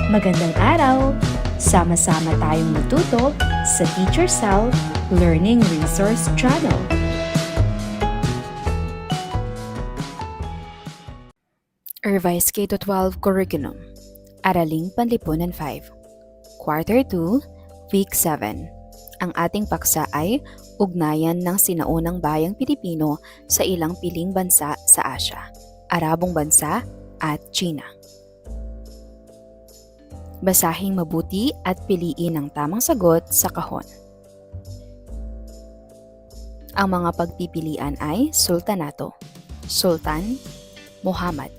Magandang araw! Sama-sama tayong matuto sa Teacher Sal Learning Resource Channel. Revised K-12 Curriculum, Araling Panlipunan 5, Quarter 2, Week 7. Ang ating paksa ay ugnayan ng sinaunang bayang Pilipino sa ilang piling bansa sa Asya, Arabong bansa at China. Basahing mabuti at piliin ang tamang sagot sa kahon. Ang mga pagpipilian ay Sultanato, Sultan, Muhammad,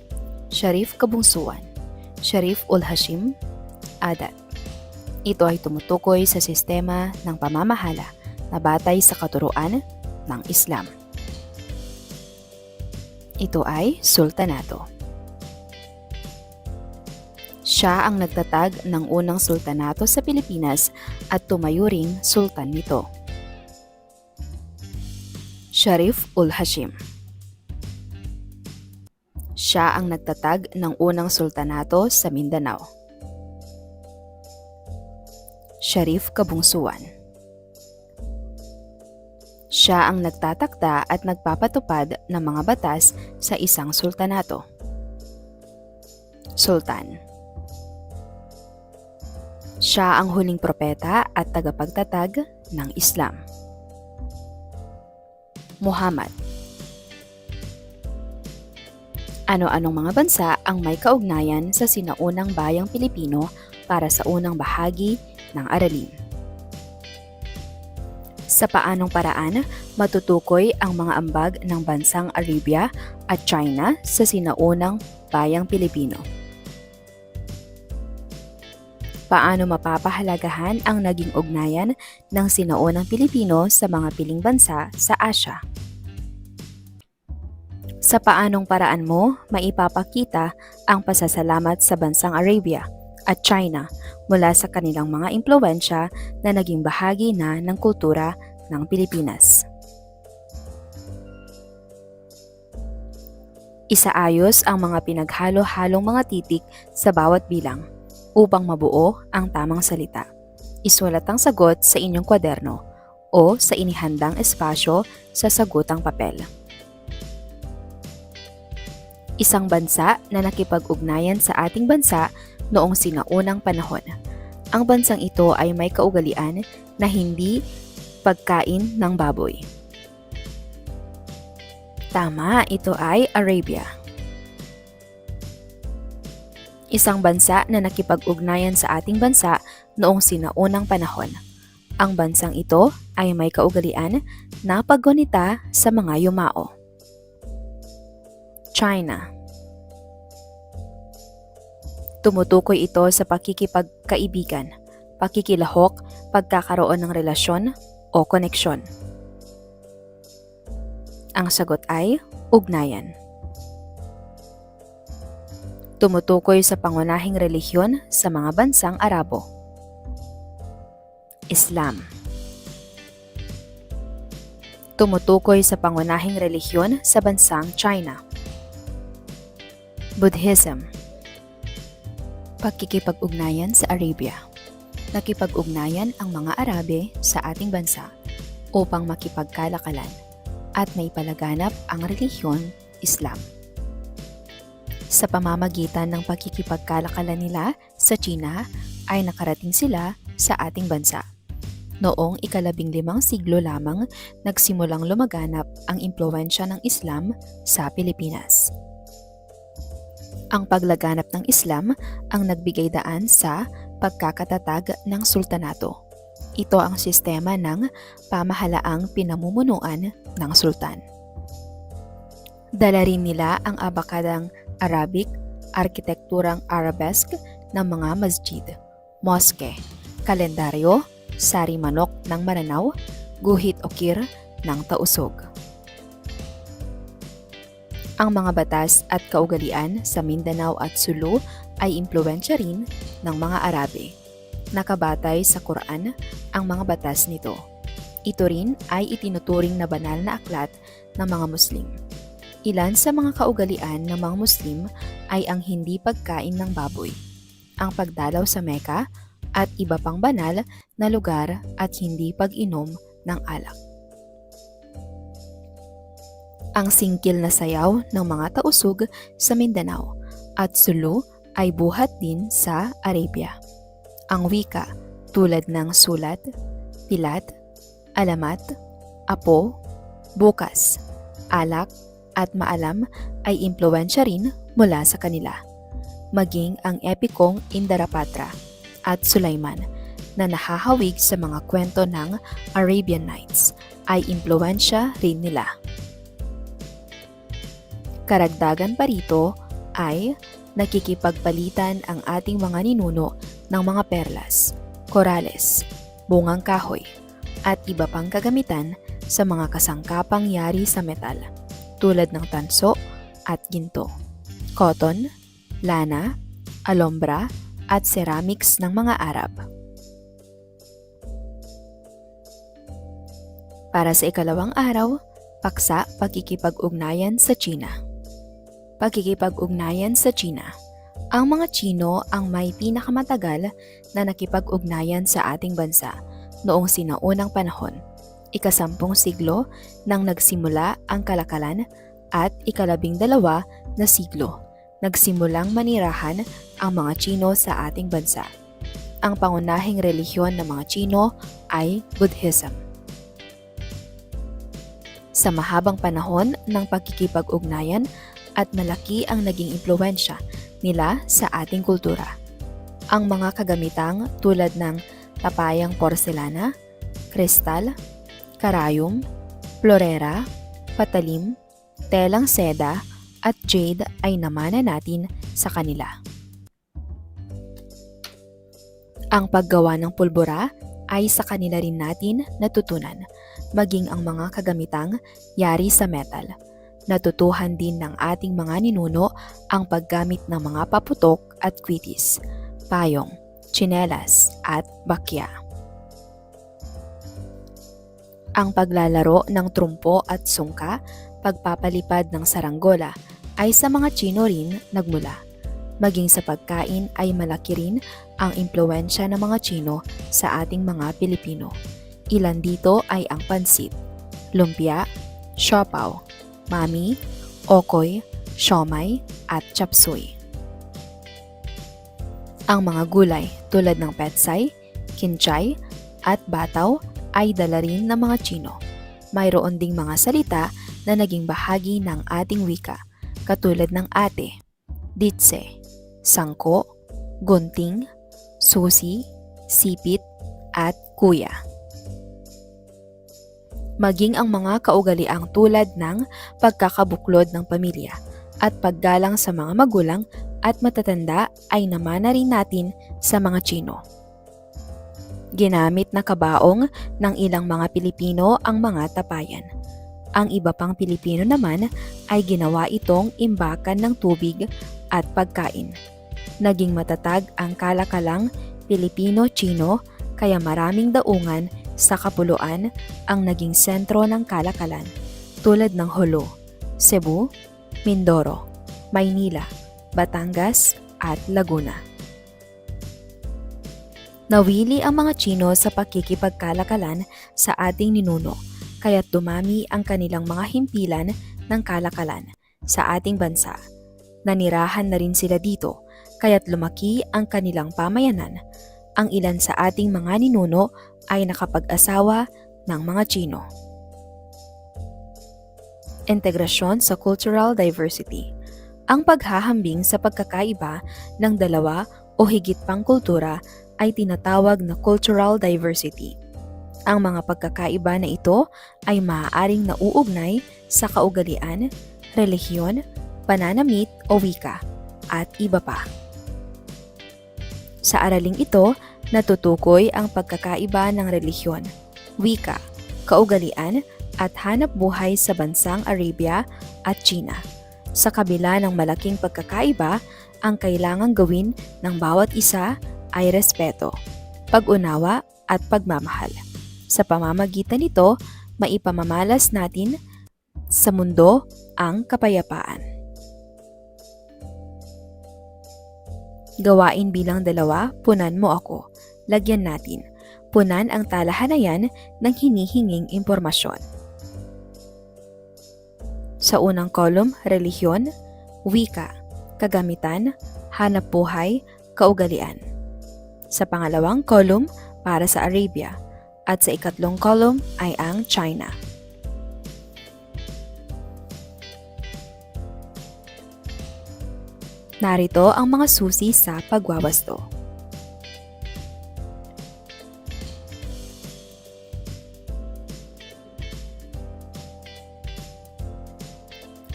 Sharif Kabungsuan, Sharif ul Hashim, Adat. Ito ay tumutukoy sa sistema ng pamamahala na batay sa katuruan ng Islam. Ito ay Sultanato. Siya ang nagtatag ng unang sultanato sa Pilipinas at tumayo ring sultan nito. Sharif ul Hashim. Siya ang nagtatag ng unang sultanato sa Mindanao. Sharif Kabungsuan. Siya ang nagtatakda at nagpapatupad ng mga batas sa isang sultanato. Sultan. Siya ang huling propeta at tagapagtatag ng Islam. Muhammad. Ano-anong mga bansa ang may kaugnayan sa sinaunang bayang Pilipino para sa unang bahagi ng aralin? Sa paanong paraan matutukoy ang mga ambag ng bansang Arabia at China sa sinaunang bayang Pilipino? Paano mapapahalagahan ang naging ugnayan ng sinaunang Pilipino sa mga piling bansa sa Asya? Sa paanong paraan mo maipapakita ang pasasalamat sa bansang Arabia at China mula sa kanilang mga impluwensya na naging bahagi na ng kultura ng Pilipinas? Isaayos ang mga pinaghalo-halong mga titik sa bawat bilang upang mabuo ang tamang salita. Isulat ang sagot sa inyong kwaderno o sa inihandang espasyo sa sagutang papel. Isang bansa na nakipag-ugnayan sa ating bansa noong sinaunang panahon. Ang bansang ito ay may kaugalian na hindi pagkain ng baboy. Tama, ito ay Arabia. Isang bansa na nakipag-ugnayan sa ating bansa noong sinaunang panahon. Ang bansang ito ay may kaugalian na paggunita sa mga yumao. China. Tumutukoy ito sa pakikipagkaibigan, pakikilahok, pagkakaroon ng relasyon o koneksyon. Ang sagot ay ugnayan. Tumutukoy sa pangunahing relihiyon sa mga bansang Arabo. Islam. Tumutukoy sa pangunahing relihiyon sa bansang China. Buddhism. Pagkikipag-ugnayan sa Arabia. Nakipag-ugnayan ang mga Arabe sa ating bansa upang makipagkalakalan at may palaganap ang relihiyon Islam. Sa pamamagitan ng pagkikipagkalakalan nila sa China ay nakarating sila sa ating bansa. Noong ika-15 siglo lamang nagsimulang lumaganap ang impluwensya ng Islam sa Pilipinas. Ang paglaganap ng Islam ang nagbigay daan sa pagkakatatag ng sultanato. Ito ang sistema ng pamahalaang pinamumunuan ng sultan. Dala rin nila ang abakadang Arabic, arkitekturang Arabesque ng mga masjid, moske, kalendaryo, sari manok ng Maranao, guhit o kir ng Tausog. Ang mga batas at kaugalian sa Mindanao at Sulu ay impluwensya rin ng mga Arabe. Nakabatay sa Quran ang mga batas nito. Ito rin ay itinuturing na banal na aklat ng mga Muslim. Ilan sa mga kaugalian ng mga Muslim ay ang hindi pagkain ng baboy, ang pagdalaw sa Mecca at iba pang banal na lugar at hindi pag-inom ng alak. Ang singkil na sayaw ng mga tausug sa Mindanao at Sulu ay buhat din sa Arabia. Ang wika tulad ng sulat, pilat, alamat, apo, bukas, alak at maalam ay impluwensya rin mula sa kanila. Maging ang epikong Indarapatra at Sulaiman na nahahawig sa mga kwento ng Arabian Nights ay impluwensya rin nila. Karagdagan pa rito ay nakikipagpalitan ang ating mga ninuno ng mga perlas, korales, bungang kahoy, at iba pang kagamitan sa mga kasangkapang yari sa metal tulad ng tanso at ginto, cotton, lana, alombra, at ceramics ng mga Arab. Para sa ikalawang araw, paksa pagkikipag-ugnayan sa China. Pagkikipag-ugnayan sa China. Ang mga Chino ang may pinakamatagal na nakipag-ugnayan sa ating bansa noong sinaunang panahon, ika-10 siglo nang nagsimula ang kalakalan at ika-12 na siglo nagsimulang manirahan ang mga Chino sa ating bansa. Ang pangunahing relihiyon ng mga Chino ay Buddhism. Sa mahabang panahon ng pagkikipag-ugnayan at malaki ang naging impluwensya nila sa ating kultura. Ang mga kagamitang tulad ng tapayang porselana, kristal, karayom, florera, patalim, telang seda at jade ay namana natin sa kanila. Ang paggawa ng pulbura ay sa kanila rin natin natutunan, maging ang mga kagamitang yari sa metal. Natutuhan din ng ating mga ninuno ang paggamit ng mga paputok at kwitis, payong, tsinelas at bakya. Ang paglalaro ng trumpo at sungka, pagpapalipad ng saranggola ay sa mga Chino rin nagmula. Maging sa pagkain ay malaki rin ang impluwensya ng mga Chino sa ating mga Pilipino. Ilan dito ay ang pansit, lumpia, siopaw, mami, okoy, siomay at chapsuy. Ang mga gulay tulad ng petsay, kinchay at bataw ay dala rin ng mga Chino. Mayroon ding mga salita na naging bahagi ng ating wika katulad ng ate, ditse, sangko, gunting, susi, sipit at kuya. Maging ang mga kaugaliang tulad ng pagkakabuklod ng pamilya at paggalang sa mga magulang at matatanda ay namana rin natin sa mga Chino. Ginamit na kabaong ng ilang mga Pilipino ang mga tapayan. Ang iba pang Pilipino naman ay ginawa itong imbakan ng tubig at pagkain. Naging matatag ang kalakalang Pilipino-Chino kaya maraming daungan sa Kapuluan ang naging sentro ng kalakalan tulad ng Jolo, Cebu, Mindoro, Maynila, Batangas at Laguna. Nawili ang mga Chino sa pakikipagkalakalan sa ating ninuno kaya't dumami ang kanilang mga himpilan ng kalakalan sa ating bansa. Nanirahan na rin sila dito kaya't lumaki ang kanilang pamayanan. Ang ilan sa ating mga ninuno ay nakapag-asawa ng mga Chino. Integrasyon sa cultural diversity. Ang paghahambing sa pagkakaiba ng dalawa o higit pang kultura ay tinatawag na cultural diversity. Ang mga pagkakaiba na ito ay maaaring nauugnay sa kaugalian, relihiyon, pananamit o wika, at iba pa. Sa araling ito, natutukoy ang pagkakaiba ng relihiyon, wika, kaugalian at hanap buhay sa bansang Arabia at China. Sa kabila ng malaking pagkakaiba, ang kailangang gawin ng bawat isa ay respeto, pag-unawa at pagmamahal. Sa pamamagitan nito, maipamamalas natin sa mundo ang kapayapaan. Gawain bilang 2, punan mo ako. Lagyan natin. Punan ang talahanayan ng hinihinging impormasyon. Sa unang kolum, relihiyon, wika, kagamitan, hanap buhay, kaugalian. Sa pangalawang kolum, para sa Arabia. At sa ikatlong kolum ay ang China. Narito ang mga susi sa pagwawasto.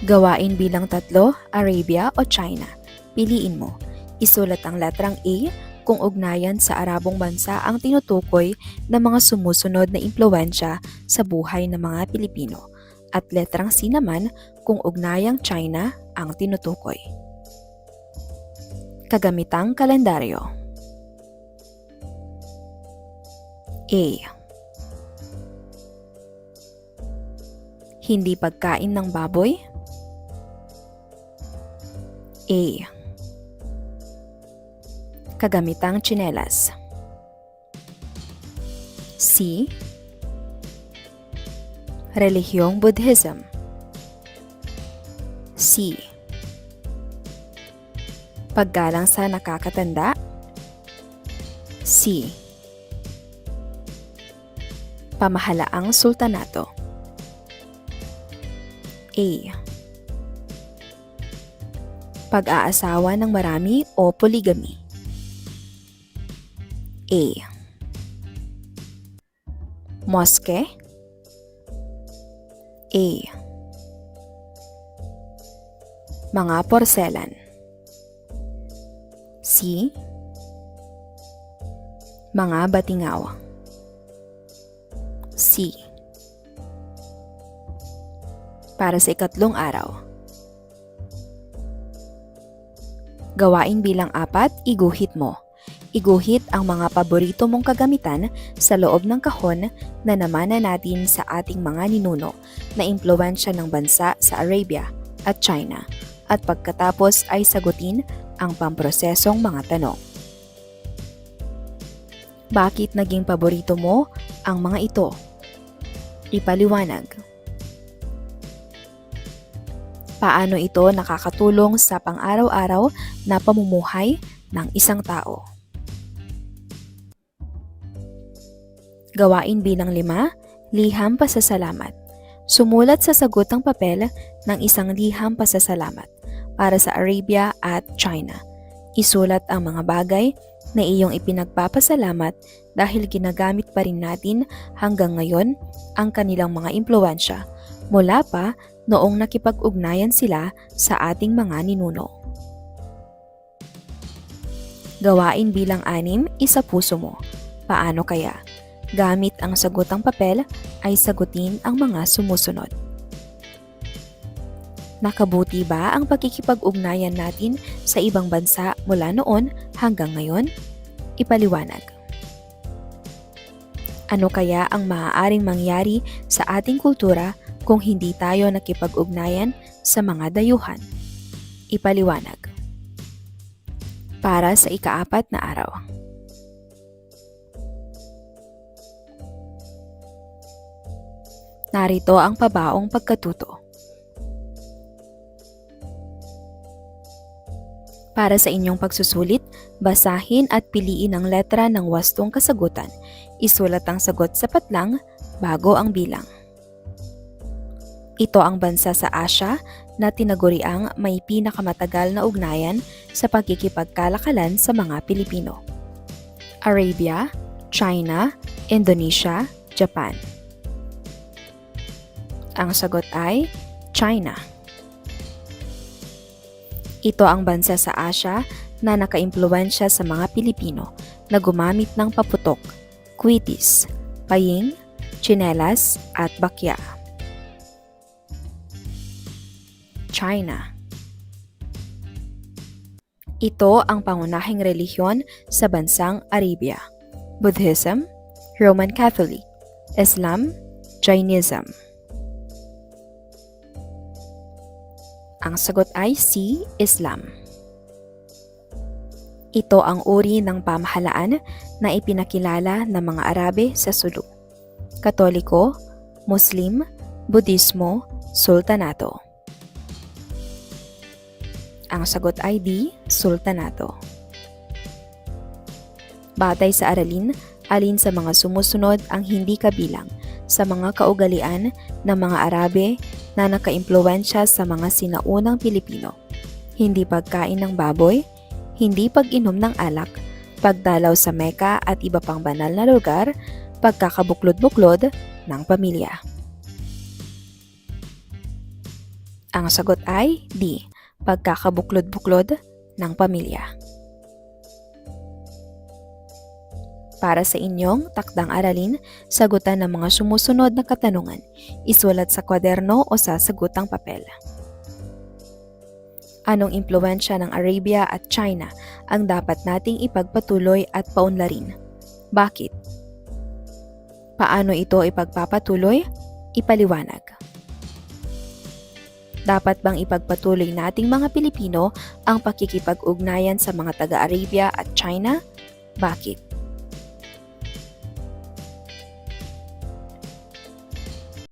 Gawain bilang 3, Arabia o China. Piliin mo. Isulat ang letrang A kung ugnayan sa Arabong bansa ang tinutukoy ng mga sumusunod na impluwensya sa buhay ng mga Pilipino. At letrang C naman kung ugnayang China ang tinutukoy. Kagamitang kalendaryo. A. Hindi pagkain ng baboy. A. Kagamitang tsinelas. C. Relihiyong Buddhism. C. Paggalang sa nakakatanda. C. Pamahalaang sultanato. A. Pag-aasawa ng marami o polygamy. A. Moske. A. Mga porselan. C. Mga batingaw. C. Para sa ikatlong araw. Gawain bilang 4, iguhit mo. Iguhit ang mga paborito mong kagamitan sa loob ng kahon na namana natin sa ating mga ninuno na impluwensya ng bansa sa Arabia at China. At pagkatapos ay sagutin ang pamprosesong mga tanong. Bakit naging paborito mo ang mga ito? Ipaliwanag. Paano ito nakakatulong sa pang-araw-araw na pamumuhay ng isang tao? Gawain bilang 5, liham pasasalamat. Sumulat sa sagot ng papel ng isang liham pasasalamat para sa Arabia at China. Isulat ang mga bagay na iyong ipinagpapasalamat dahil ginagamit pa rin natin hanggang ngayon ang kanilang mga impluwensya mula pa noong nakipag-ugnayan sila sa ating mga ninuno. Gawain bilang 6, isapuso mo. Paano kaya? Gamit ang sagotang papel ay sagutin ang mga sumusunod. Nakabuti ba ang pagkikipag-ugnayan natin sa ibang bansa mula noon hanggang ngayon? Ipaliwanag. Ano kaya ang maaaring mangyari sa ating kultura kung hindi tayo nakipag-ugnayan sa mga dayuhan? Ipaliwanag. Para sa ika-4 na araw. Narito ang pabaong pagkatuto. Para sa inyong pagsusulit, basahin at piliin ang letra ng wastong kasagutan. Isulat ang sagot sa patlang bago ang bilang. Ito ang bansa sa Asya na tinaguriang may pinakamatagal na ugnayan sa pagkikipagkalakalan sa mga Pilipino. Arabia, China, Indonesia, Japan. Ang sagot ay China. Ito ang bansa sa Asya na nakaimpluwensya sa mga Pilipino na gumamit ng paputok, kwitis, paying, tsinelas at bakya. China. Ito ang pangunahing relihiyon sa bansang Arabia: Buddhism, Roman Catholic, Islam, Jainism. Ang sagot ay C, Islam. Ito ang uri ng pamahalaan na ipinakilala ng mga Arabe sa Sulu: Katoliko, Muslim, Budismo, Sultanato. Ang sagot ay D, Sultanato. Batay sa aralin, alin sa mga sumusunod ang hindi kabilang sa mga kaugalian ng mga Arabe na nakaimpluwensya sa mga sinaunang Pilipino? Hindi pagkain ng baboy, hindi pag-inom ng alak, pagdalaw sa Mecca at iba pang banal na lugar, pagkakabuklod-buklod ng pamilya. Ang sagot ay D, pagkakabuklod-buklod ng pamilya. Para sa inyong takdang aralin, sagutan ng mga sumusunod na katanungan. Isulat sa kwaderno o sa sagutang papel. Anong impluwensya ng Arabia at China ang dapat nating ipagpatuloy at paunlarin? Bakit? Paano ito ipagpapatuloy? Ipaliwanag. Dapat bang ipagpatuloy nating mga Pilipino ang pakikipag-ugnayan sa mga taga-Arabia at China? Bakit?